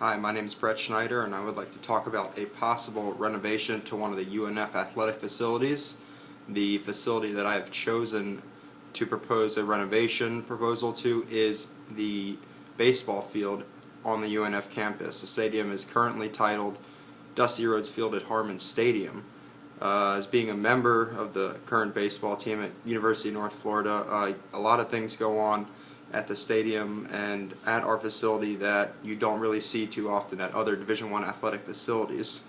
Hi, my name is Schneider, and I would like to talk about a possible renovation to one of the UNF athletic facilities. The facility that I have chosen to propose a renovation proposal to is the baseball field on the UNF campus. The stadium is currently titled Dusty Rhodes Field at Harmon Stadium. As being a member of the current baseball team at University of North Florida, a lot of things go on at the stadium and at our facility that you don't really see too often at other Division I athletic facilities.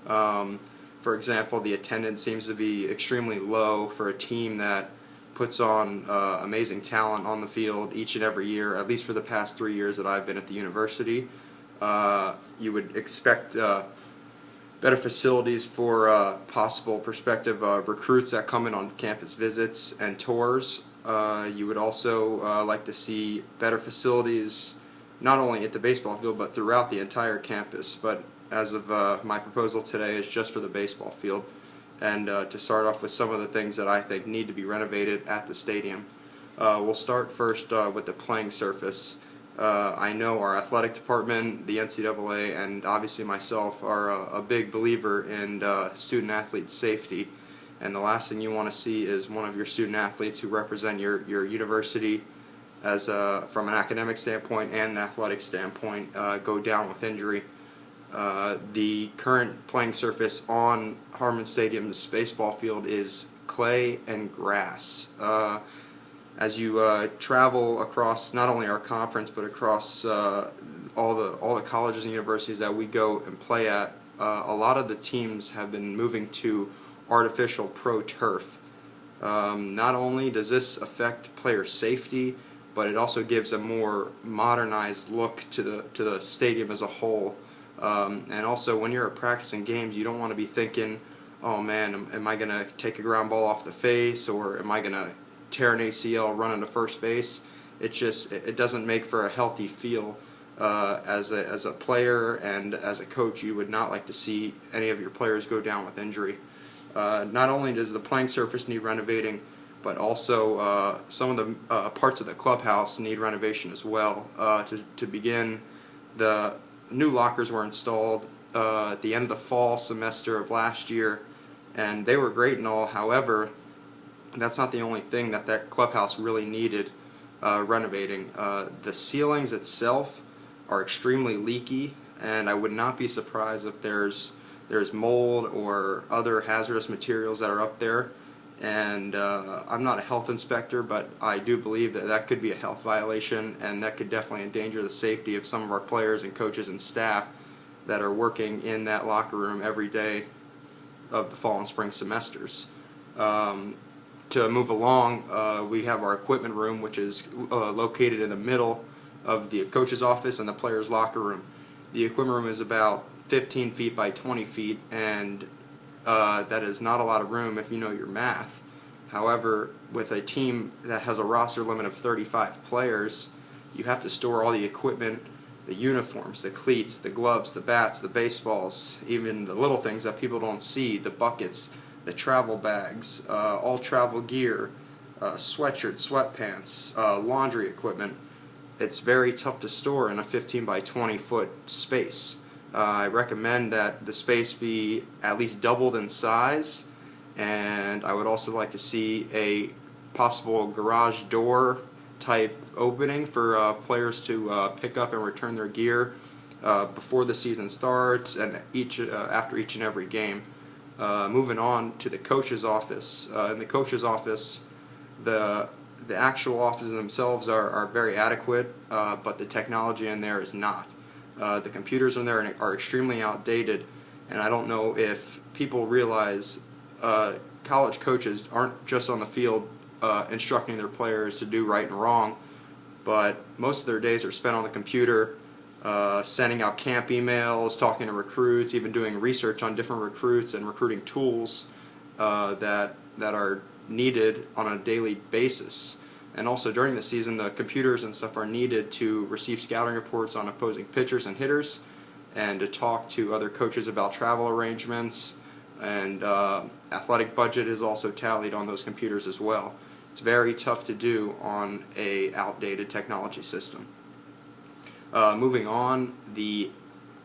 For example, the attendance seems to be extremely low for a team that puts on amazing talent on the field each and every year, at least for the past 3 years that I've been at the university. You would expect better facilities for possible prospective recruits that come in on campus visits and tours. You would also like to see better facilities not only at the baseball field but throughout the entire campus. But as of my proposal today is just for the baseball field. And to start off with some of the things that I think need to be renovated at the stadium. We'll start first with the playing surface. I know our athletic department, the NCAA, and obviously myself are a big believer in student-athlete safety. And the last thing you want to see is one of your student-athletes who represent your university as from an academic standpoint and an athletic standpoint go down with injury. The current playing surface on Harmon Stadium's baseball field is clay and grass. As you travel across not only our conference but across all the colleges and universities that we go and play at, a lot of the teams have been moving to artificial pro turf. Not only does this affect player safety, but it also gives a more modernized look to the stadium as a whole. And also, when you're practicing games, you don't want to be thinking, "Oh man, am I going to take a ground ball off the face, or am I going to tear an ACL running to first base?" It doesn't make for a healthy feel. As a player and as a coach, you would not like to see any of your players go down with injury. Not only does the playing surface need renovating, but also some of the parts of the clubhouse need renovation as well. To begin, the new lockers were installed at the end of the fall semester of last year, and they were great and all. However, that's not the only thing that clubhouse really needed renovating. The ceilings itself are extremely leaky, and I would not be surprised if there's mold or other hazardous materials that are up there. And I'm not a health inspector, but I do believe that could be a health violation, and that could definitely endanger the safety of some of our players and coaches and staff that are working in that locker room every day of the fall and spring semesters. To move along, we have our equipment room, which is located in the middle of the coach's office and the player's locker room. The equipment room is about 15 feet by 20 feet, and that is not a lot of room if you know your math. However, with a team that has a roster limit of 35 players, you have to store all the equipment, the uniforms, the cleats, the gloves, the bats, the baseballs, even the little things that people don't see, the buckets, the travel bags, all travel gear, sweatshirts, sweatpants, laundry equipment. It's very tough to store in a 15 by 20 foot space. I recommend that the space be at least doubled in size, and I would also like to see a possible garage door type opening for players to pick up and return their gear before the season starts and after each and every game. Moving on to the coach's office. In the coach's office, the actual offices themselves are very adequate, but the technology in there is not. The computers in there are extremely outdated, and I don't know if people realize college coaches aren't just on the field instructing their players to do right and wrong, but most of their days are spent on the computer, sending out camp emails, talking to recruits, even doing research on different recruits and recruiting tools that are needed on a daily basis. And also during the season, the computers and stuff are needed to receive scouting reports on opposing pitchers and hitters, and to talk to other coaches about travel arrangements, and athletic budget is also tallied on those computers as well. It's very tough to do on a outdated technology system. Moving on, the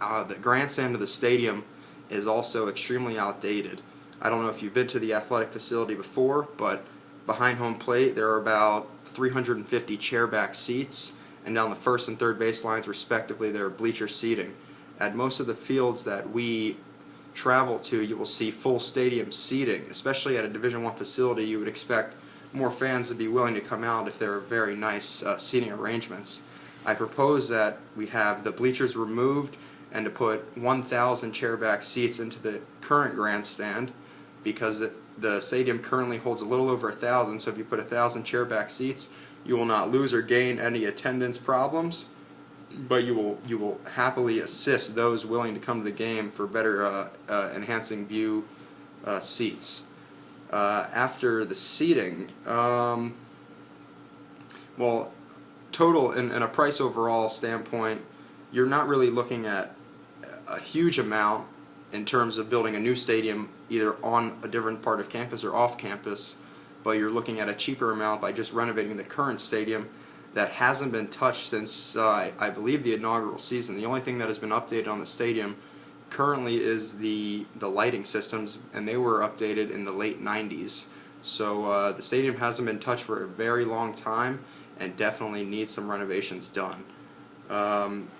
The grandstand of the stadium is also extremely outdated. I don't know if you've been to the athletic facility before, but behind home plate there are about 350 chairback seats, and down the first and third base lines respectively there are bleacher seating. At most of the fields that we travel to, you will see full stadium seating. Especially at a Division I facility, you would expect more fans to be willing to come out if there are very nice seating arrangements. I propose that we have the bleachers removed and to put 1,000 chairback seats into the current grandstand, because the stadium currently holds a little over 1,000, so if you put 1,000 chairback seats, you will not lose or gain any attendance problems, but you will happily assist those willing to come to the game for better enhancing view seats. After the seating, well, total in a price overall standpoint, you're not really looking at a huge amount in terms of building a new stadium either on a different part of campus or off campus, but you're looking at a cheaper amount by just renovating the current stadium that hasn't been touched since I believe the inaugural season. The only thing that has been updated on the stadium currently is the lighting systems, and they were updated in the late 90s. So the stadium hasn't been touched for a very long time and definitely needs some renovations done.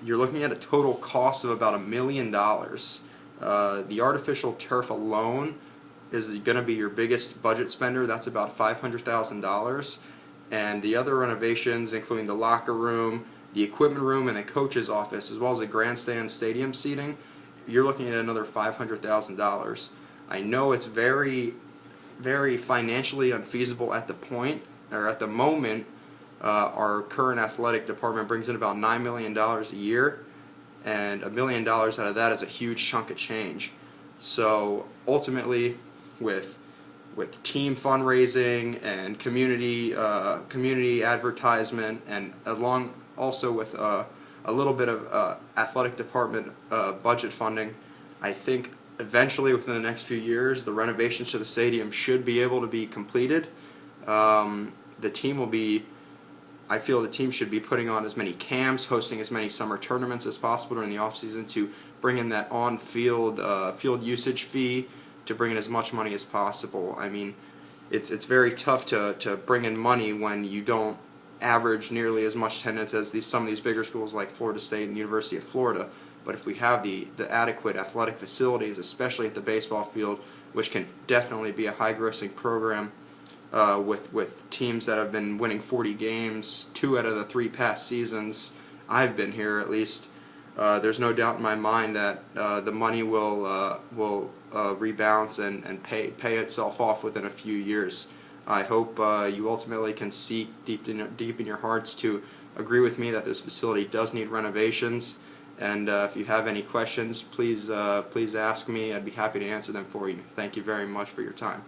You're looking at a total cost of about $1 million. The artificial turf alone is going to be your biggest budget spender. That's about $500,000. And the other renovations, including the locker room, the equipment room, and the coach's office, as well as the grandstand stadium seating, you're looking at another $500,000. I know it's very, very financially unfeasible at the moment. Our current athletic department brings in about $9 million a year, and $1 million out of that is a huge chunk of change. So ultimately, with team fundraising and community advertisement, and along also with a little bit of athletic department budget funding, I think eventually within the next few years the renovations to the stadium should be able to be completed. I feel the team should be putting on as many camps, hosting as many summer tournaments as possible during the off season to bring in that on-field field usage fee, to bring in as much money as possible. I mean, it's very tough to bring in money when you don't average nearly as much attendance as some of these bigger schools like Florida State and the University of Florida. But if we have the adequate athletic facilities, especially at the baseball field, which can definitely be a high-grossing program, with teams that have been winning 40 games 2 out of the 3 past seasons I've been here at least, there's no doubt in my mind that the money will rebalance and pay itself off within a few years. I hope you ultimately can seek deep in your hearts to agree with me that this facility does need renovations. And if you have any questions, please ask me. I'd be happy to answer them for you. Thank you very much for your time.